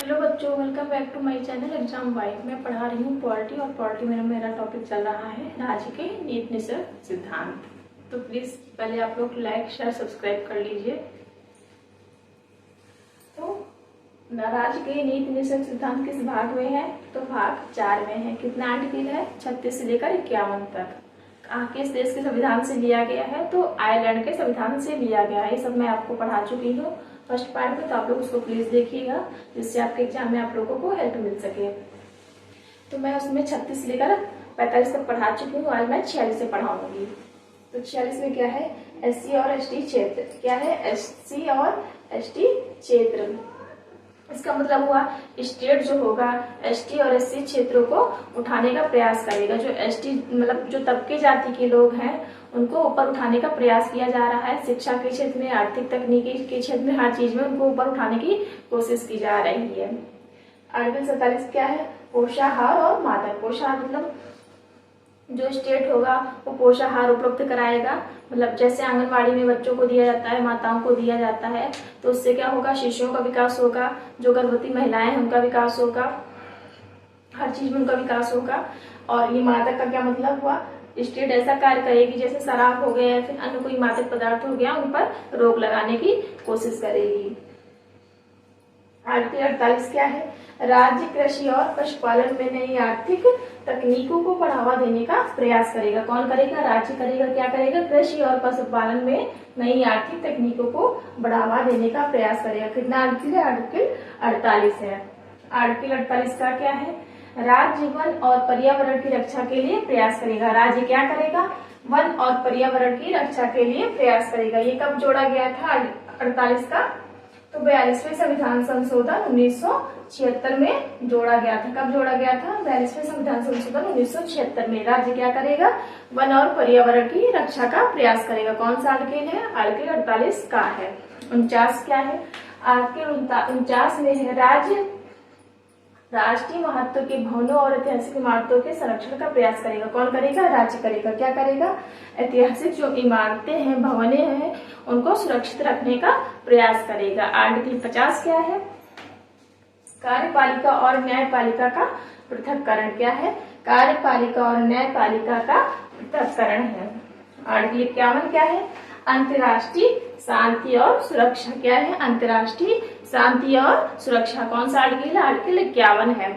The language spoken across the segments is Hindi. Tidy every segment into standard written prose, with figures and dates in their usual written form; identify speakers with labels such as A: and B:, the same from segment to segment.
A: हेलो बच्चों, welcome back to my channel exam vibe. मैं पढ़ा रही हूँ पॉलिटी और पॉलिटी में मेरा टॉपिक चल रहा है राज्य के नीति निषेध सिद्धांत। तो प्लीज पहले आप लोग लाइक शेयर सब्सक्राइब कर लीजिए। तो राज्य के नीति निषेध सिद्धांत किस भाग में है? तो भाग 4 में है। कितना आर्टिकल है? 36 से लेकर 51 तक। किस देश के संविधान से लिया गया है? तो आयरलैंड के संविधान से लिया गया है। ये सब मैं आपको पढ़ा चुकी हूँ फर्स्ट पार्ट में, तो आप लोग उसको प्लीज देखिएगा जिससे आपके एग्जाम में आप लोगों को हेल्प मिल सके। तो मैं उसमें 36 से लेकर 45 तक पढ़ा चुकी हूँ। आज मैं 46 से पढ़ाऊंगी। तो 46 में क्या है? SC और ST क्षेत्र। क्या है? SC और ST क्षेत्र। इसका मतलब हुआ स्टेट जो होगा ST और SC क्षेत्रों को उठाने का प्रयास करेगा। जो ST मतलब जो तबके जाति के लोग हैं उनको ऊपर उठाने का प्रयास किया जा रहा है। शिक्षा के क्षेत्र में, आर्थिक तकनीकी के क्षेत्र में, हर चीज में उनको ऊपर उठाने की कोशिश की जा रही है। आर्टिकल 47 क्या है? पोषाहार और मादक। पोषाहार मतलब जो स्टेट होगा वो पोषाहार उपलब्ध कराएगा। मतलब जैसे आंगनवाड़ी में बच्चों को दिया जाता है, माताओं को दिया जाता है, तो उससे क्या होगा? शिशुओं का विकास होगा, जो गर्भवती महिलाएं हैं उनका विकास होगा, हर चीज में उनका विकास होगा। और ये मादक का क्या मतलब हुआ? स्टेट ऐसा कार्य करेगी जैसे शराब हो गया या फिर अन्य कोई मादक पदार्थ हो गया, उन पर रोक लगाने की कोशिश करेगी। आर्टिकल 48 क्या है? राज्य कृषि और पशुपालन में नई आर्थिक तकनीकों को बढ़ावा देने का प्रयास करेगा। कौन करेगा? राज्य करेगा। क्या करेगा? कृषि और पशुपालन में नई आर्थिक तकनीकों को बढ़ावा देने का प्रयास करेगा। कितना आर्टिकल है? आर्टिकल 48 है। आर्टिकल 48 का क्या है? राज्य वन और पर्यावरण की रक्षा के लिए प्रयास करेगा। राज्य क्या करेगा? वन और पर्यावरण की रक्षा के लिए प्रयास करेगा। ये कब जोड़ा गया था 48 का? तो 42वें संविधान संशोधन 1976 में जोड़ा गया था। कब जोड़ा गया था? 42वें संविधान संशोधन 1976 में। राज्य क्या करेगा? वन और पर्यावरण की रक्षा का प्रयास करेगा। कौन सा आर्टिकल है? आर्टिकल 48 का है। 49 क्या है? आर्टिकल 49 में है राज्य राष्ट्रीय महत्व के भवनों और ऐतिहासिक इमारतों के संरक्षण का प्रयास करेगा। कौन करेगा? राज्य करेगा। क्या करेगा? ऐतिहासिक जो इमारतें हैं, भवने हैं, उनको सुरक्षित रखने का प्रयास करेगा। आर्टिकल 50 क्या है? कार्यपालिका और न्यायपालिका का पृथक्करण। क्या है? कार्यपालिका और न्यायपालिका का पृथक्करण है। आर्टिकल 51 क्या है? अंतर्राष्ट्रीय शांति और सुरक्षा। क्या है? अंतर्राष्ट्रीय शांति और सुरक्षा। कौन सा आर्टिकल है? आर्टिकल 51 है।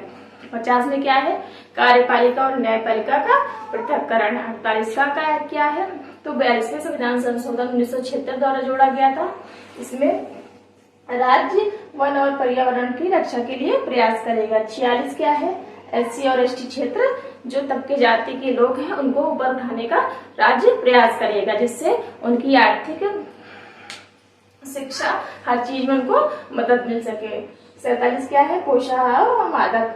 A: 50 में क्या है? कार्यपालिका और न्यायपालिका का पृथक्करण। 48 का क्या है? तो 42वें संविधान संशोधन 1976 द्वारा जोड़ा गया था। इसमें राज्य वन और पर्यावरण की रक्षा के लिए प्रयास करेगा। 46 क्या है? SC और ST क्षेत्र जो तबके जाति के लोग हैं उनको ऊपर उठाने का राज्य प्रयास करेगा, जिससे उनकी आर्थिक, शिक्षा, हर चीज में उनको मदद मिल सके। 47 क्या है? पोषाहार और मादक।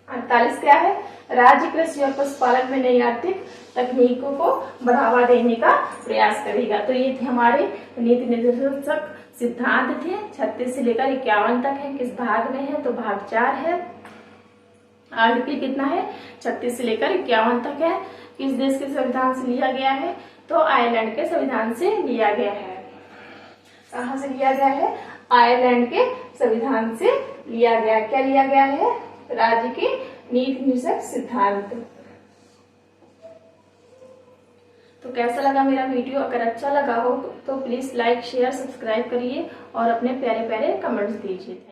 A: 48 क्या है? राज्य कृषि और पशुपालन में नई आर्थिक तकनीकों को बढ़ावा देने का प्रयास करेगा। तो ये थे हमारे नीति निर्देशक सिद्धांत थे। 36 से लेकर 51 तक है। किस भाग में है? तो भाग 4 है। आर्टिकल कितना है? 36 से लेकर 51 तक है। किस देश के संविधान से लिया गया है? तो आयरलैंड के संविधान से लिया गया है। कहाँ से लिया गया है? आयरलैंड के संविधान से लिया गया। क्या लिया गया है? राज्य के नीति निषेध सिद्धांत। तो कैसा लगा मेरा वीडियो? अगर अच्छा लगा हो तो प्लीज लाइक शेयर सब्सक्राइब करिए और अपने प्यारे प्यारे कमेंट्स दीजिए।